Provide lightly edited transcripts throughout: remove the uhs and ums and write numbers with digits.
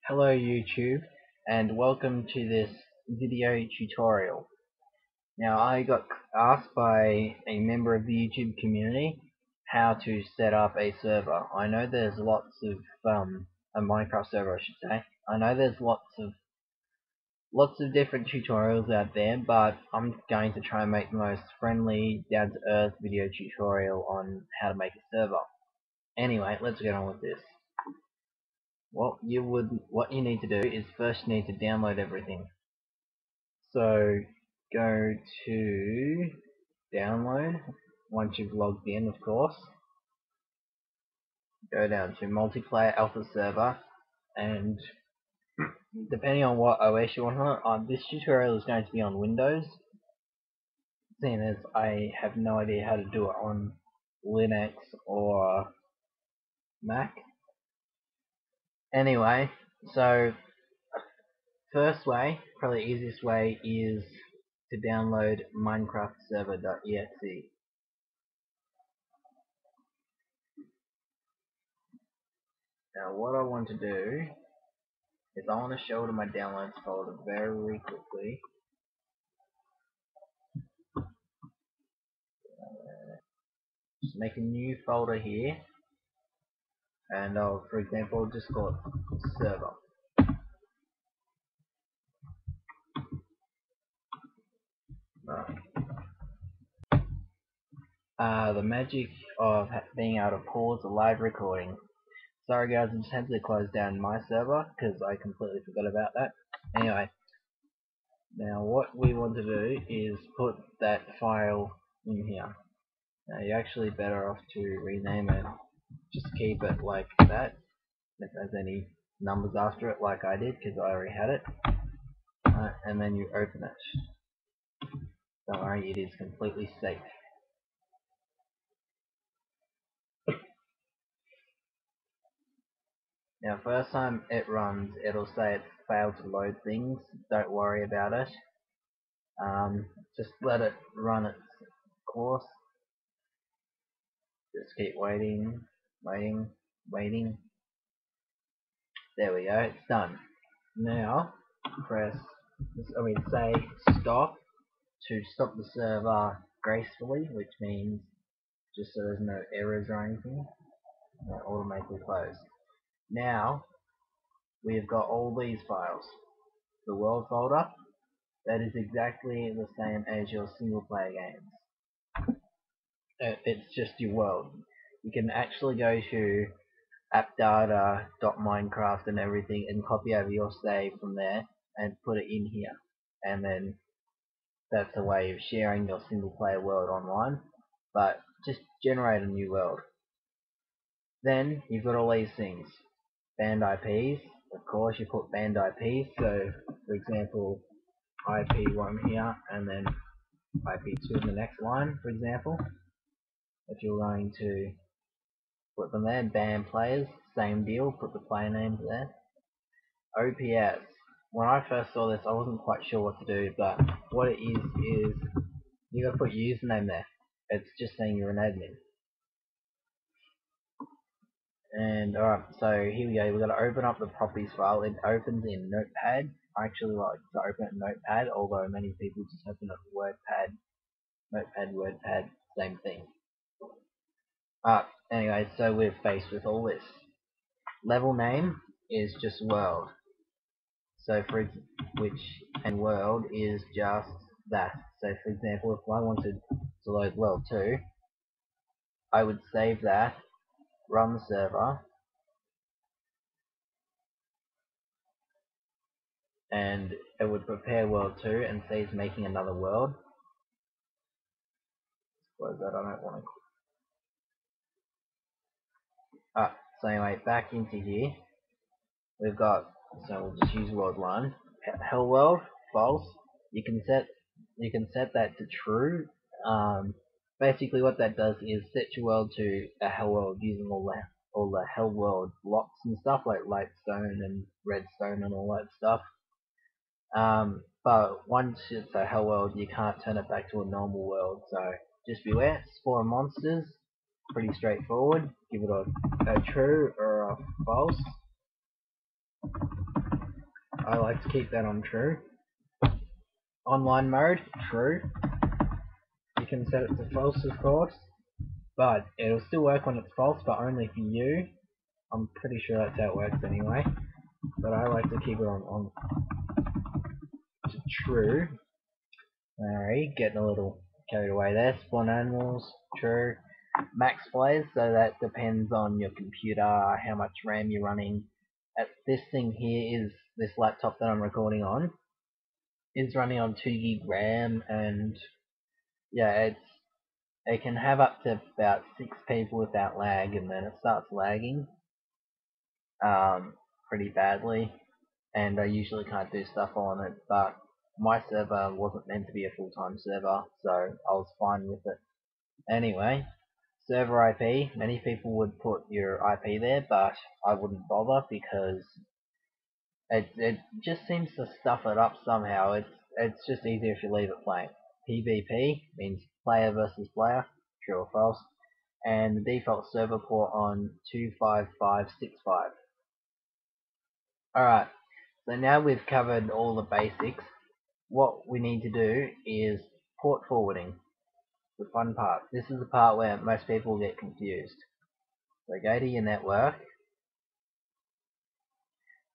Hello YouTube, and welcome to this video tutorial. Now I got asked by a member of the YouTube community how to set up a server. I know there's lots of a Minecraft server I should say. I know there's lots of different tutorials out there, but I'm going to try and make the most friendly, down to earth video tutorial on how to make a server. Anyway, let's get on with this. What you need to do is first you need to download everything. So go to download once you've logged in, of course. Go down to multiplayer alpha server, and depending on what OS you want on, this tutorial is going to be on Windows, seeing as I have no idea how to do it on Linux or Mac. Anyway, so first way, probably the easiest way, is to download minecraftserver.exe. Now what I want to do is I want to show it in my downloads folder very quickly. Just make a new folder here, and I'll, for example, just call it server. The magic of being able to pause a live recording. Sorry guys, I just had to close down my server because I completely forgot about that. Anyway, now what we want to do is put that file in here. Now you're actually better off to rename it. Just keep it like that. If there's any numbers after it, like I did, because I already had it. And then you open it. Don't worry, it is completely safe. Now, first time it runs, it'll say it's failed to load things. Don't worry about it. Just let it run its course. Just keep waiting, waiting. There we go, it's done. Now, say stop to stop the server gracefully, which means just so there's no errors or anything. Automatically close. Now we've got all these files. The world folder, that is exactly the same as your single player games. It's just your world. You can actually go to appdata.minecraft and everything and copy over your save from there and put it in here. And then that's a way of sharing your single player world online. But just generate a new world. Then you've got all these things. Banned IPs, of course you put banned IPs, so for example IP1 here and then IP2 in the next line, for example. If you're going to put them there, ban players, same deal, put the player names there. OPS, when I first saw this I wasn't quite sure what to do, but what it is you gotta put username there. It's just saying you're an admin. And alright, so here we go, we've got to open up the properties file. It opens in Notepad. I actually like to open it in Notepad, although many people just open it in WordPad, Notepad, WordPad, same thing. Anyway, so we're faced with all this. Level name is just world. So and world is just that. So for example, if I wanted to load world 2, I would save that, run the server, and it would prepare world 2 and say it's making another world. Close that, I don't want to. So anyway, back into here, we've got, so we'll just use world 1, hell world, false. You can set that to true. Basically what that does is set your world to a hell world using all the hell world blocks and stuff like lightstone and redstone and all that stuff. But once it's a hell world, you can't turn it back to a normal world, so just beware. Spawn monsters, pretty straightforward. Give it a true or a false. I like to keep that on true. Online mode, true. You can set it to false, of course, but it'll still work when it's false, but only for you. I'm pretty sure that's how it works anyway. But I like to keep it on to true. Alright, getting a little carried away there. Spawn animals, true. Max plays, so that depends on your computer, how much RAM you're running. This thing here is this laptop that I'm recording on is running on 2 gig RAM, and yeah, it can have up to about 6 people without lag, and then it starts lagging pretty badly, and I usually can't do stuff on it, but my server wasn't meant to be a full-time server, so I was fine with it. Anyway, server IP, many people would put your IP there, but I wouldn't bother because it just seems to stuff it up somehow. It's just easier if you leave it blank. PvP means player versus player, true or false, and the default server port on 25565. Alright, so now we've covered all the basics. What we need to do is port forwarding. The fun part. This is the part where most people get confused. So go to your network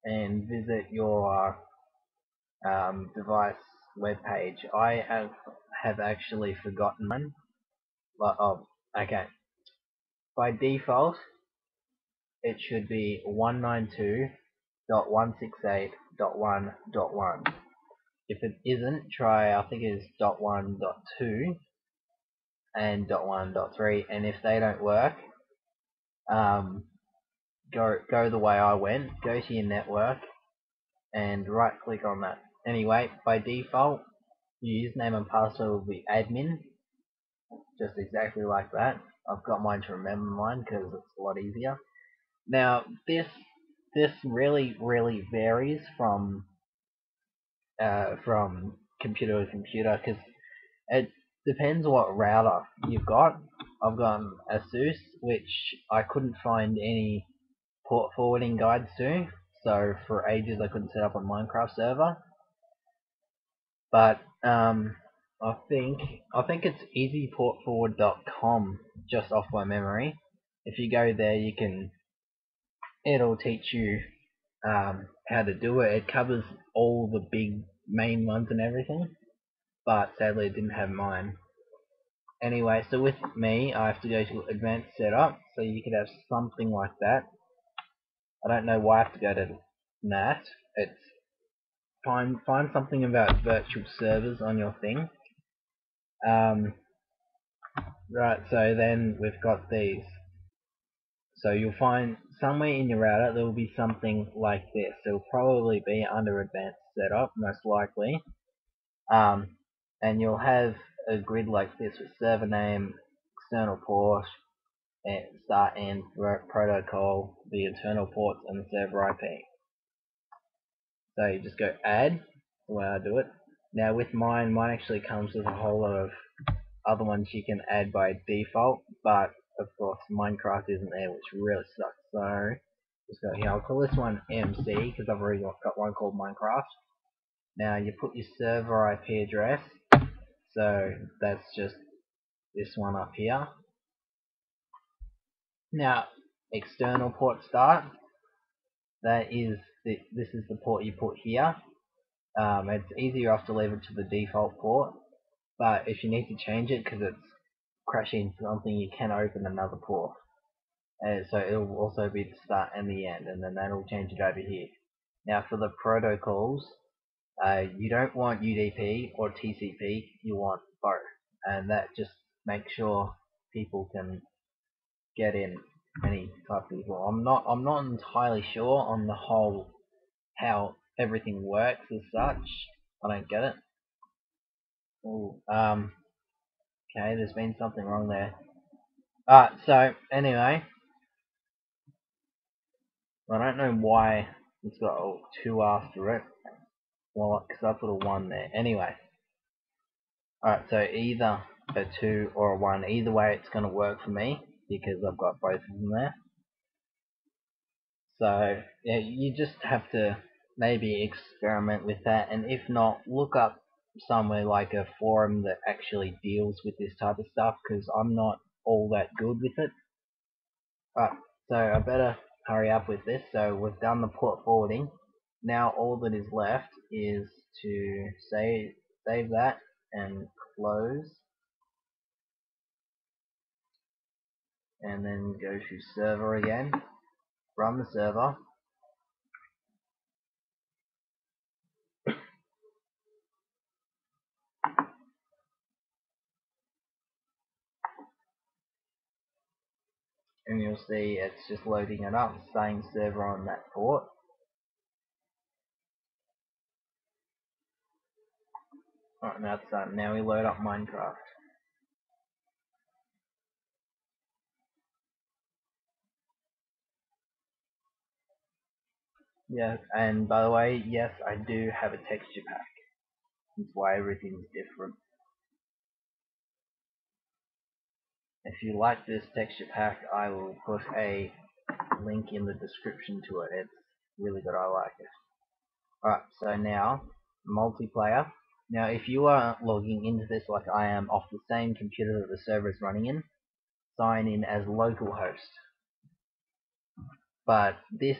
and visit your device web page. I have actually forgotten mine. But, oh, okay. By default, it should be 192.168.1.1. If it isn't, try, I think it's .1.2 and .1.3, and if they don't work, go the way I went. Go to your network and right click on that. Anyway, by default, your username and password will be admin, just exactly like that. I've got mine to remember mine because it's a lot easier. Now this really varies from computer to computer because it depends what router you've got. I've got an Asus, which I couldn't find any port forwarding guides to, so for ages I couldn't set up a Minecraft server. But I think it's easyportforward.com, just off my memory. If you go there, it'll teach you how to do it. It covers all the big main ones and everything, but sadly it didn't have mine. Anyway, so with me, I have to go to advanced setup, so you could have something like that. I don't know why I have to go to that. It's find something about virtual servers on your thing. Right, so then we've got these. So you'll find somewhere in your router there will be something like this. It'll probably be under advanced setup, most likely. And you'll have a grid like this with server name, external port, and start and protocol, the internal ports, and the server IP. So you just go add, the way I do it. Now with mine actually comes with a whole lot of other ones you can add by default, but of course Minecraft isn't there, which really sucks. So just go here. I'll call this one MC because I've already got one called Minecraft. Now you put your server IP address, so that's just this one up here. Now external port start, that is this is the port you put here. It's easier off to leave it to the default port, but if you need to change it because it's crashing something, you can open another port. So it will also be the start and the end, and then that'll change it over here. Now for the protocols, you don't want UDP or TCP, you want both, and that just makes sure people can get in, any type of people. I'm not entirely sure on the whole how everything works as such. I don't get it. Ooh, okay, there's been something wrong there. Alright, so anyway, I don't know why it's got a 2 after it. Well, because I put a 1 there. Anyway, alright, so either a 2 or a 1, either way it's going to work for me because I've got both of them there. So yeah, you just have to maybe experiment with that, and if not, look up somewhere like a forum that actually deals with this type of stuff, because I'm not all that good with it. Right, so I better hurry up with this. So we've done the port forwarding. Now all that is left is to save that and close, and then go to server again, run the server, and you'll see it's just loading it up, saying server on that port. Alright, now it's done. Now we load up Minecraft. Yeah, and by the way, yes, I do have a texture pack. That's why everything's different. If you like this texture pack, I will put a link in the description to it. It's really good, I like it. Alright, so now, multiplayer. Now if you are logging into this like I am off the same computer that the server is running in, sign in as localhost. But this,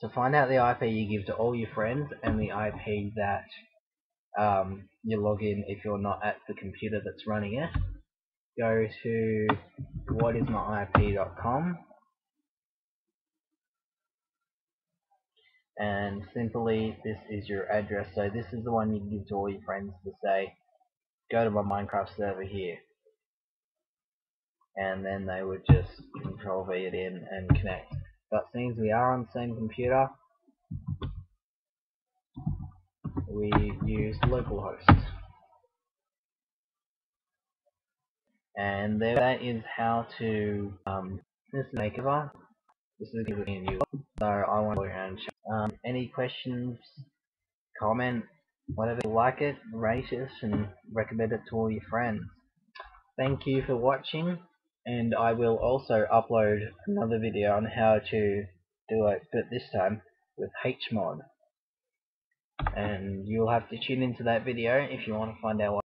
to find out the IP you give to all your friends and the IP that you log in if you're not at the computer that's running it, go to whatismyip.com and simply this is your address. So this is the one you give to all your friends to say, go to my Minecraft server here, and then they would just control V it in and connect. But since we are on the same computer, we use localhost. And there, that is how to this is makeover. This is giving me a new one, so I want to go around and show. Any questions, comment, whatever you like it, rate it and recommend it to all your friends. Thank you for watching, and I will also upload another video on how to do it, but this time with hmod. And you'll have to tune into that video if you want to find out what